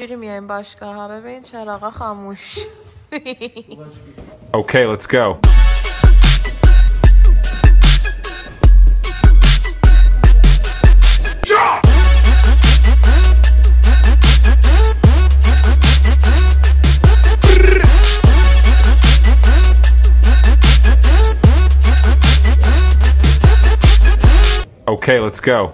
جوری میایم باشگاه ها. ببین چراغا خاموش. Okay, let's go. Okay, let's go.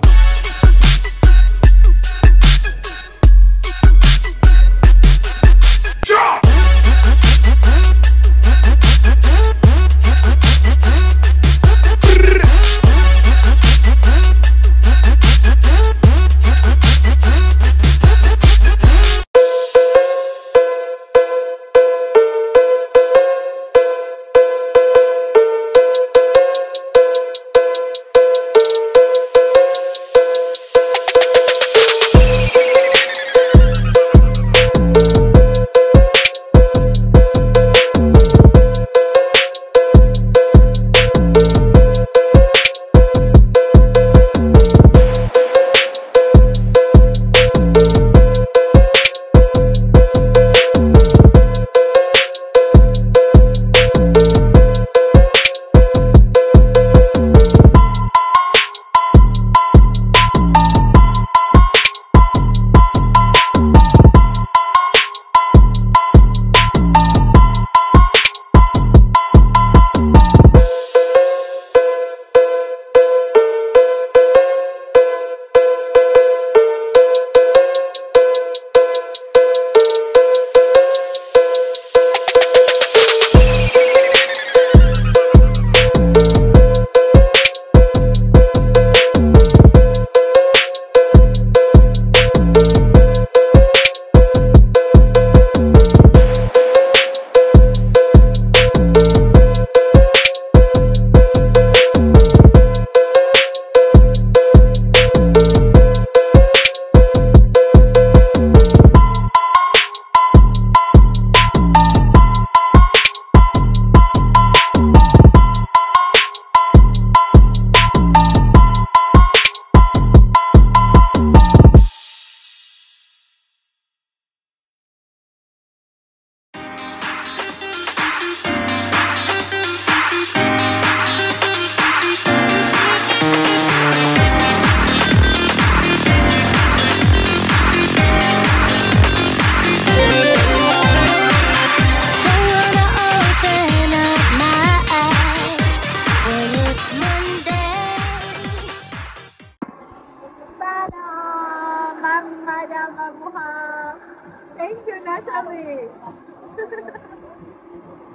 Thank you, Natalie.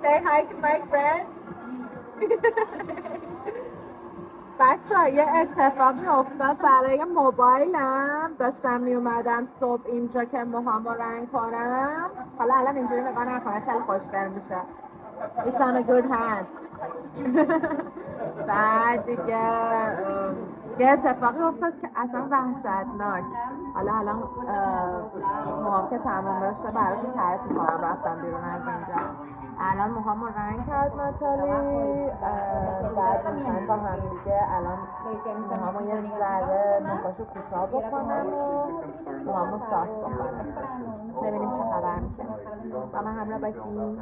Say hi to my friend. بچه‌ها یه اتفاقی افتاد برای موبایلم. داشتم میومدم صبح اینجا که موهامو رنگ کنم. حالا الان اینجوری نگاه نکنه، خیلی خوشگل میشه. It's on a good hand. بعد دیگه یه اتفاقی افتاد که اصلا وحشتناک. حالا موهام که تمام بشه براتون تعریف می‌کنم. رفتم بیرون از اینجا. الان موهامو رنگ کرد ناتالی. بعد میخوایم با هم دیگه الان موهامو یه ذره نخاشو کوتاه بکنم و موهامو ساس بکنم. ببینیم چه خبر میشه. با من همراه باشید.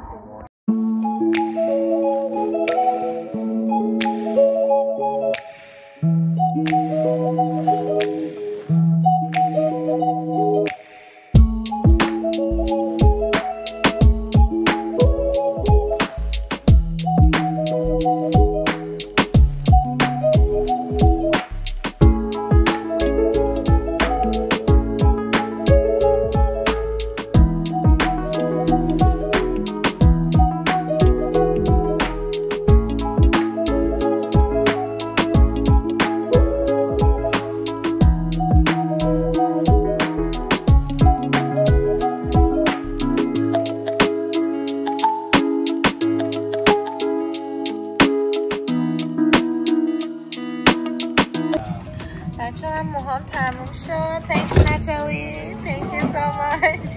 بچه من موهام تموم شد. Thanks Natalie. Thank you so much.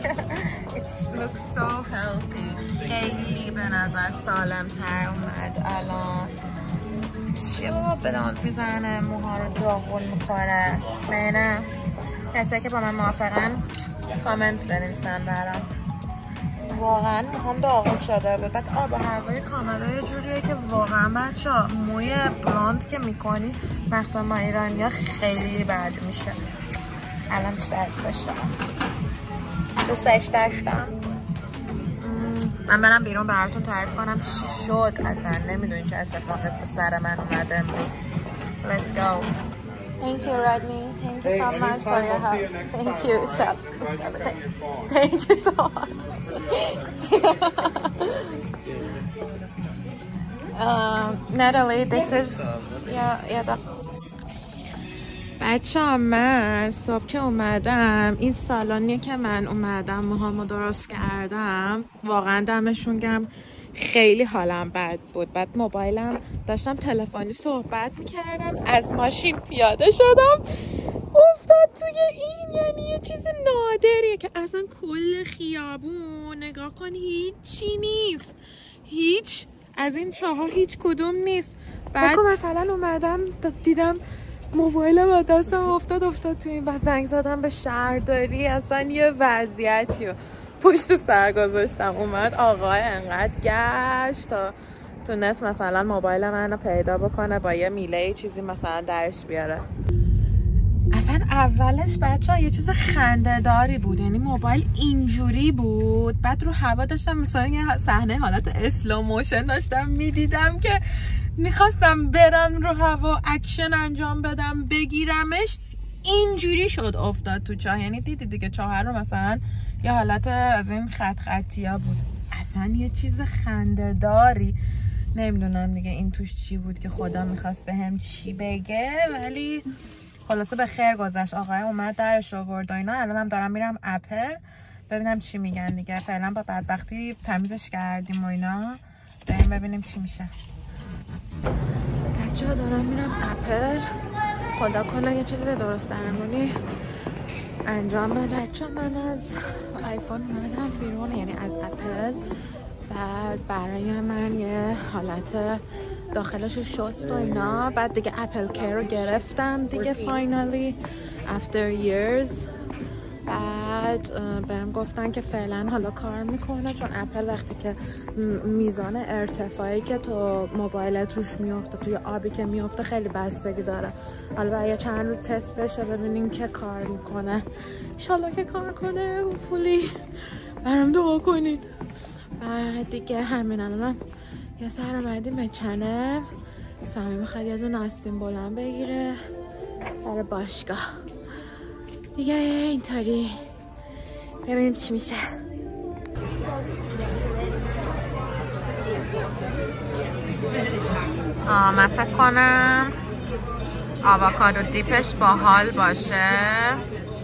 It looks so healthy. خیلی به نظر سالم تر اومد. الان چیه بابا به داد میزنه موها رو داغون میکنه. نه کسایی که با من موافقن کامنت بنویسن برام. واقعا موهام داغون شده بود. بعد آب و هوای کانادا یه جوریه که واقعا بچه‌ها موی بلاند که میکنی مخصوصا ما ایرانی‌ها خیلی بد میشه. الان بیشتر دوستش داشتم. من برم بیرون براتون تعریف کنم چی شد. اصلا نمیدونین چه اتفاقی به سر من اومده امروز. Let's go. Thank you, Rodney. Thank you so much for your help. Thank you. Shut. Thank you so much. Natalie, this is yeah. بچه من صبح که اومدم این سالانیه که من اومدم موهامو درست کردم واقعا دمشون گرم. خیلی حالم بد بود. بعد موبایلم داشتم تلفنی صحبت میکردم از ماشین پیاده شدم افتاد توی این. یعنی یه چیز نادریه که اصلا کل خیابون نگاه کن هیچی نیست. هیچ از این چهار هیچ کدوم نیست. بعد مثلا اومدم دیدم موبایلم از دستم افتاد توی این. بعد زنگ زدم به شهرداری. اصلا یه وضعیتی رو پشت سر گذاشتم. اومد آقا انقدر گشت تا تونست مثلا موبایل منو پیدا بکنه با یه میله چیزی مثلا درش بیاره. اصلا اولش بچه‌ها یه چیز خنده‌داری بود. یعنی موبایل اینجوری بود. بعد رو هوا داشتم مثلا یه صحنه حالت اسلو موشن داشتم میدیدم که میخواستم برم رو هوا اکشن انجام بدم بگیرمش اینجوری شد افتاد تو چاه. یعنی دیدی دیگه چاه رو مثلا یه حالت از این خطیا بود. اصلا یه چیز خنده‌داری. نمیدونم دیگه این توش چی بود که خدا میخواست به هم چی بگه ولی خلاصه به خیر گذشت. آقای اومد درش آورد و اینا. الانم دارم میرم اپل ببینم چی میگن دیگه. فعلا با بدبختی تمیزش کردیم و اینا. بریم ببینیم چی میشه. بچه‌ها دارم میرم اپل. خدا کنه یه چیز درست درمونی انجام بده. چون من از آیفون اومدم بیرون یعنی از اپل. بعد برای من یه حالت داخلش رو شست و اینا. بعد دیگه اپل کیر رو گرفتم دیگه finally after years. بعد بهم گفتن که فعلا حالا کار میکنه چون اپل وقتی که میزان ارتفاعی که تو موبایلت روش میفته توی آبی که میفته خیلی بستگی داره. حالا برای چند روز تست بشه ببینیم که کار میکنه. انشالله که کار کنه. پولی برام دعا کنین. بعد دیگه همین الانم یه سر اومدیم به چنل. سامی میخواد یه دونه آستین بلند بگیره برای باشگاه دیگه. اینطوری ببینیم چی میشه. من فکر کنم آووکادو دیپش باحال باشه.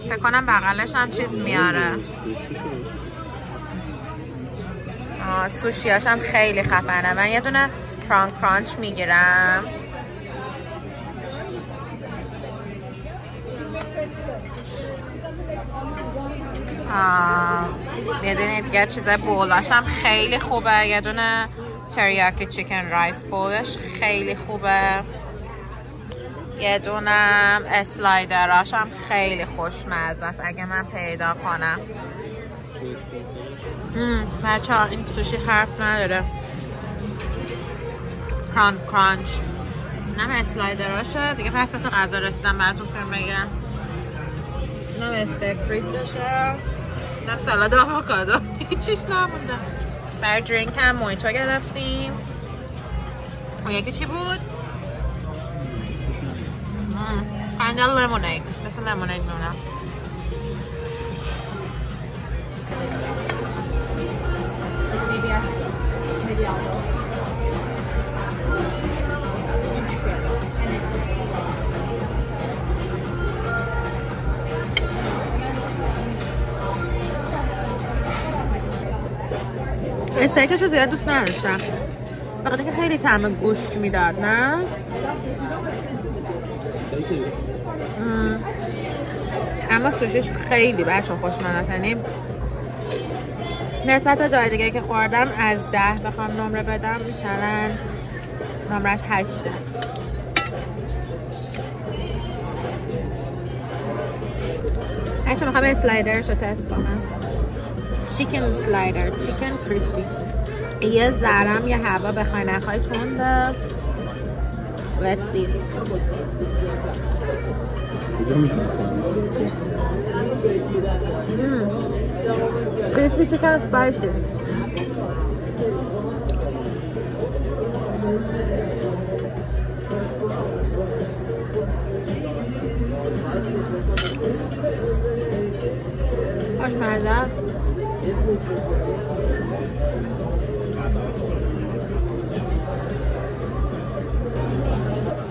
فکر کنم بغلش هم چیز میاره. سوشیاش هم خیلی خفنه. من یه دونه پران کرانچ میگیرم. یه دونه دیگه چیزای بولاش هم خیلی خوبه. یه دونه تریاکی چیکن رایس بولش خیلی خوبه. یه دونم اسلایدراش هم خیلی خوشمزه است اگه من پیدا کنم. بچه ها این سوشی حرف نداره. پران کرانچ نم اسلایدراشه دیگه. پس تا غذا رسیدم براتون فیلم بگیرم. نم استیک فریتزشه. نم سالاد آووکادو. هیچیش نمونده. برای درینک هم مویتو گرفتیم. اون یکی چی بود؟ کندل لیمونید. مثل لیمونید میمونم. استیکش رو زیاد دوست نداشتم بخاطر که خیلی طعم گوشت میداد. نه اما سوشیش خیلی بچه خوشمزه است. یعنی نسبت به جای دیگه که خوردم از 10 بخوام نمره بدم مثلا نمرش 8. بچه میخوام اسلایدرش رو تست کنم. چیکن سلایدر، چیکن کریسپی. یه ذرم یه هوا بخوای نخوای تونده. Let's see. Crispy chicken spicy. خوشمزه است.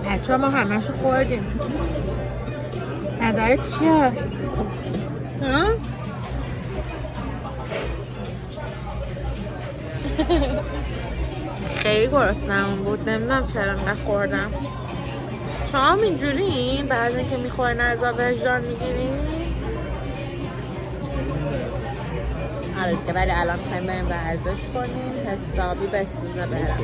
بچه ما همه‌شو خوردیم. نظرت چیه؟ خیلی گرسنه‌ام بود، نمیدونم چرا انقدر خوردم. شما هم اینجورین؟ بعد از اینکه میخورین از وجدان میگیرین؟ آره دیگه، ولی الان میخوایم بریم ورزش کنیم حسابی بسوزه برم.